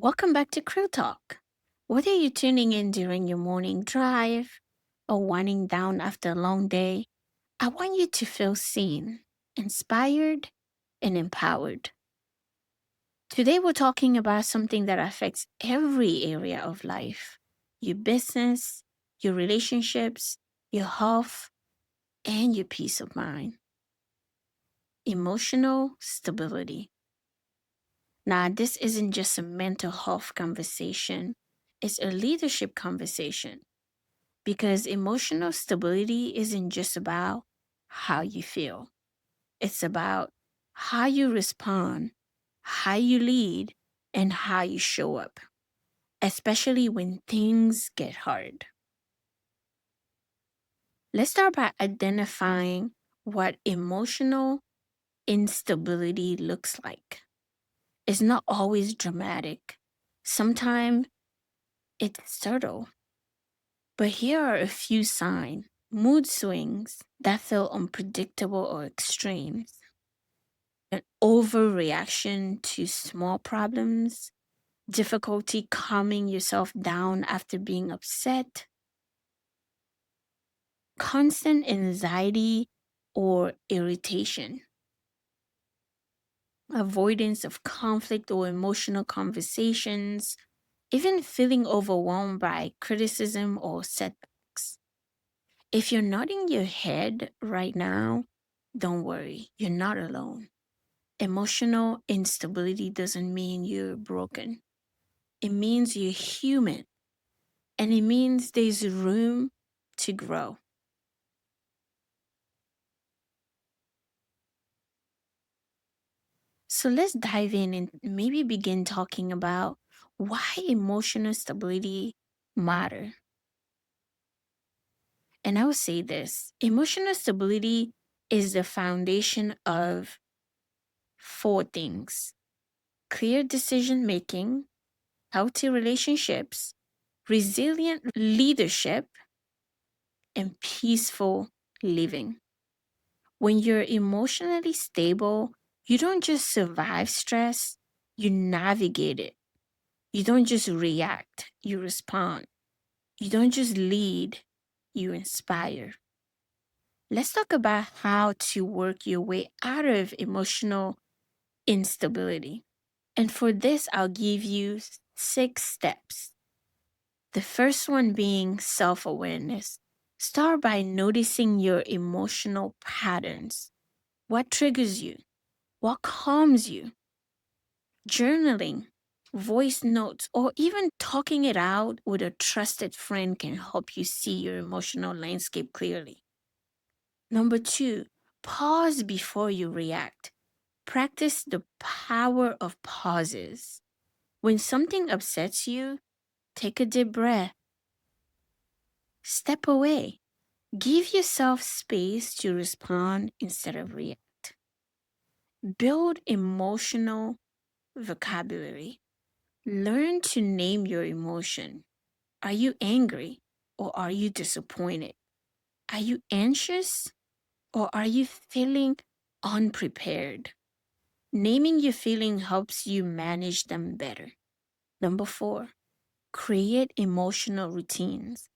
Welcome back to Creeltalk. Whether you're tuning in during your morning drive or winding down after a long day, I want you to feel seen, inspired, and empowered. Today, we're talking about something that affects every area of life: your business, your relationships, your health, and your peace of mind. Emotional stability. Now, this isn't just a mental health conversation, it's a leadership conversation because emotional stability isn't just about how you feel, it's about how you respond, how you lead, and how you show up, especially when things get hard. Let's start by identifying what emotional instability looks like. It's not always dramatic. Sometimes it's subtle. But here are a few signs: mood swings that feel unpredictable or extremes, an overreaction to small problems, difficulty calming yourself down after being upset, constant anxiety or irritation, avoidance of conflict or emotional conversations, even feeling overwhelmed by criticism or setbacks. If you're nodding your head right now, don't worry, you're not alone. Emotional instability doesn't mean you're broken. It means you're human, and it means there's room to grow. So let's dive in and maybe begin talking about why emotional stability matter. And I will say this: emotional stability is the foundation of four things: clear decision making, healthy relationships, resilient leadership, and peaceful living. When you're emotionally stable, you don't just survive stress, you navigate it. You don't just react, you respond. You don't just lead, you inspire. Let's talk about how to work your way out of emotional instability. And for this, I'll give you 6 steps. The first one being self awareness. Start by noticing your emotional patterns. What triggers you? What calms you? Journaling, voice notes, or even talking it out with a trusted friend can help you see your emotional landscape clearly. Number two, pause before you react. Practice the power of pauses. When something upsets you, take a deep breath, step away. Give yourself space to respond instead of react. Build emotional vocabulary. Learn to name your emotion. Are you angry or are you disappointed? Are you anxious or are you feeling unprepared? Naming your feeling helps you manage them better. Number four, create emotional routines.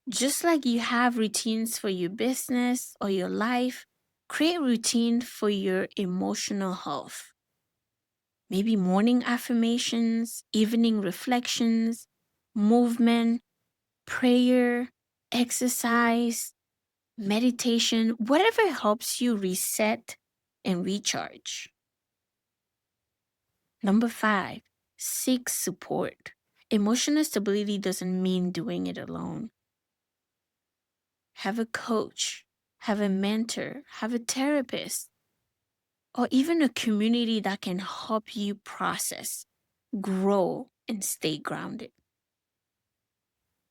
Just like you have routines for your business or your life, create routine for your emotional health. Maybe morning affirmations, evening reflections, movement, prayer, exercise, meditation, whatever helps you reset and recharge. Number five, seek support. Emotional stability doesn't mean doing it alone. Have a coach, have a mentor, have a therapist, or even a community that can help you process, grow, and stay grounded.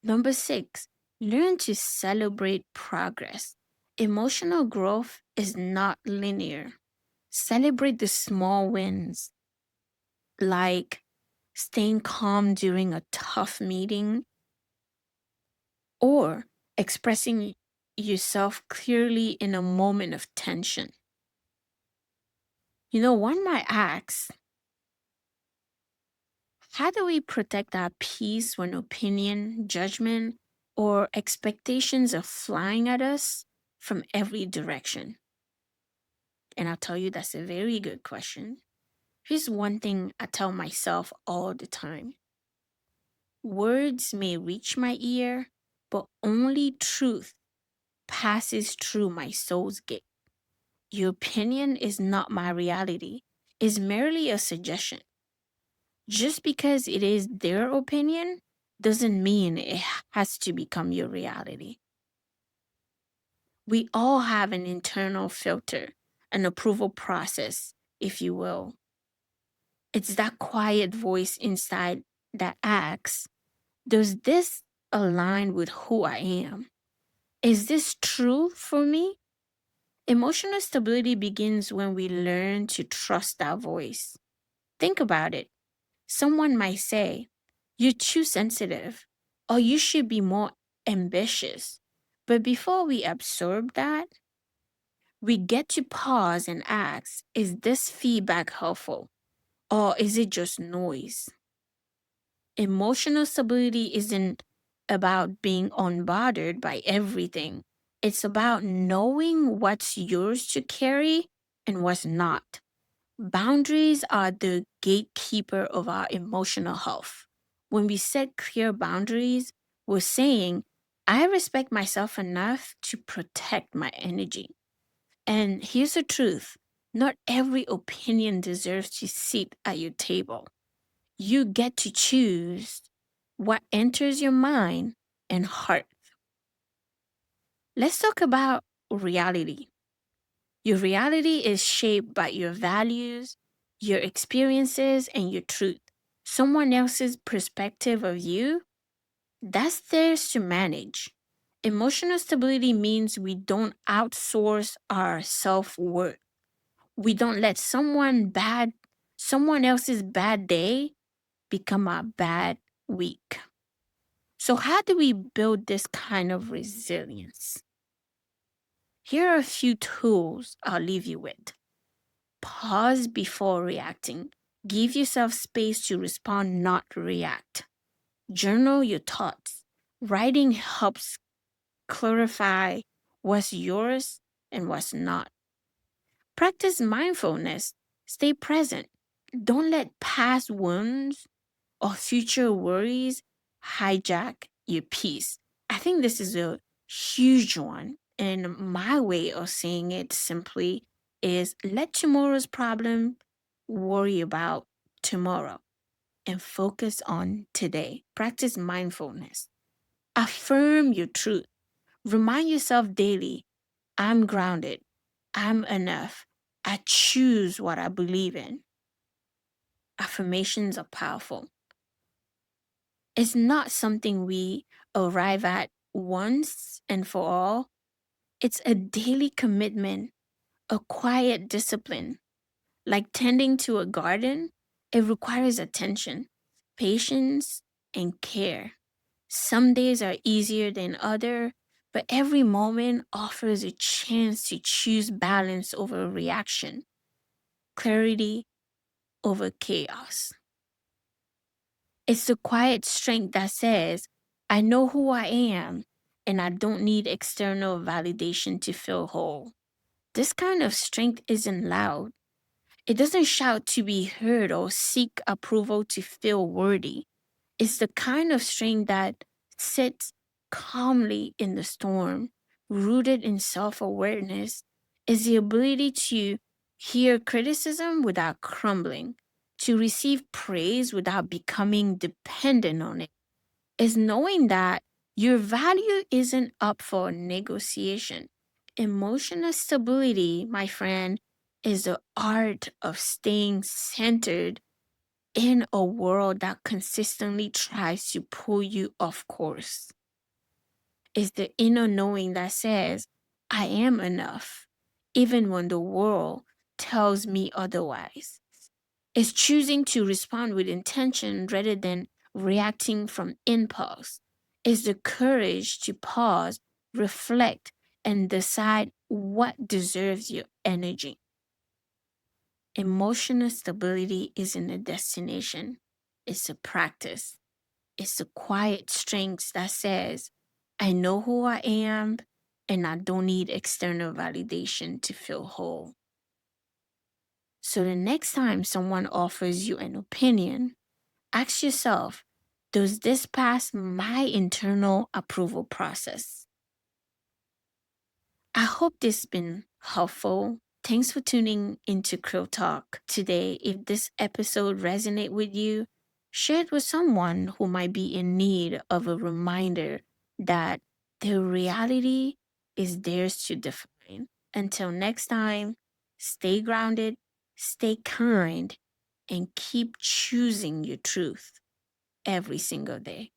Number six, learn to celebrate progress. Emotional growth is not linear. Celebrate the small wins, like staying calm during a tough meeting or expressing yourself clearly in a moment of tension. One might ask, How do we protect our peace when opinion, judgment, or expectations are flying at us from every direction? And I'll tell you, that's a very good question. Here's one thing I tell myself all the time: words may reach my ear, but only truth passes through my soul's gate. Your opinion is not my reality, it's merely a suggestion. Just because it is their opinion doesn't mean it has to become your reality. We all have an internal filter, an approval process, if you will. It's that quiet voice inside that asks, does this align with who I am? Is this true for me? Emotional stability begins when we learn to trust that voice. Think about it. Someone might say, you're too sensitive, or you should be more ambitious. But before we absorb that, we get to pause and ask, is this feedback helpful, or is it just noise? Emotional stability isn't about being unbothered by everything. It's about knowing what's yours to carry and what's not. Boundaries are the gatekeeper of our emotional health. When we set clear boundaries, we're saying, I respect myself enough to protect my energy. And here's the truth: not every opinion deserves to sit at your table. You get to choose what enters your mind and heart. Let's talk about reality. Your reality is shaped by your values, your experiences, and your truth. Someone else's perspective of you, that's theirs to manage. Emotional stability means we don't outsource our self-worth. We don't let someone else's bad day become our bad week. So how do we build this kind of resilience? Here are a few tools I'll leave you with. Pause before reacting. Give yourself space to respond, not react. Journal your thoughts. Writing helps clarify what's yours and what's not. Practice mindfulness. Stay present. Don't let past wounds or future worries hijack your peace. I think this is a huge one. And my way of saying it simply is, let tomorrow's problem worry about tomorrow and focus on today. Practice mindfulness. Affirm your truth. Remind yourself daily, I'm grounded. I'm enough. I choose what I believe in. Affirmations are powerful. It's not something we arrive at once and for all. It's a daily commitment, a quiet discipline. Like tending to a garden, it requires attention, patience, and care. Some days are easier than other, but every moment offers a chance to choose balance over reaction, clarity over chaos. It's the quiet strength that says, I know who I am and I don't need external validation to feel whole. This kind of strength isn't loud. It doesn't shout to be heard or seek approval to feel worthy. It's the kind of strength that sits calmly in the storm, rooted in self awareness. Is the ability to hear criticism without crumbling, to receive praise without becoming dependent on it. Is knowing that your value isn't up for negotiation. Emotional stability, my friend, is the art of staying centered in a world that consistently tries to pull you off course. It's the inner knowing that says, I am enough, even when the world tells me otherwise. It's choosing to respond with intention rather than reacting from impulse. It's the courage to pause, reflect, and decide what deserves your energy. Emotional stability isn't a destination, It's a practice. It's a quiet strength that says, I know who I am and I don't need external validation to feel whole. So the next time someone offers you an opinion, ask yourself, does this pass my internal approval process? I hope this has been helpful. Thanks for tuning into Creeltalk today. If this episode resonates with you, share it with someone who might be in need of a reminder that their reality is theirs to define. Until next time, stay grounded, stay kind, and keep choosing your truth every single day.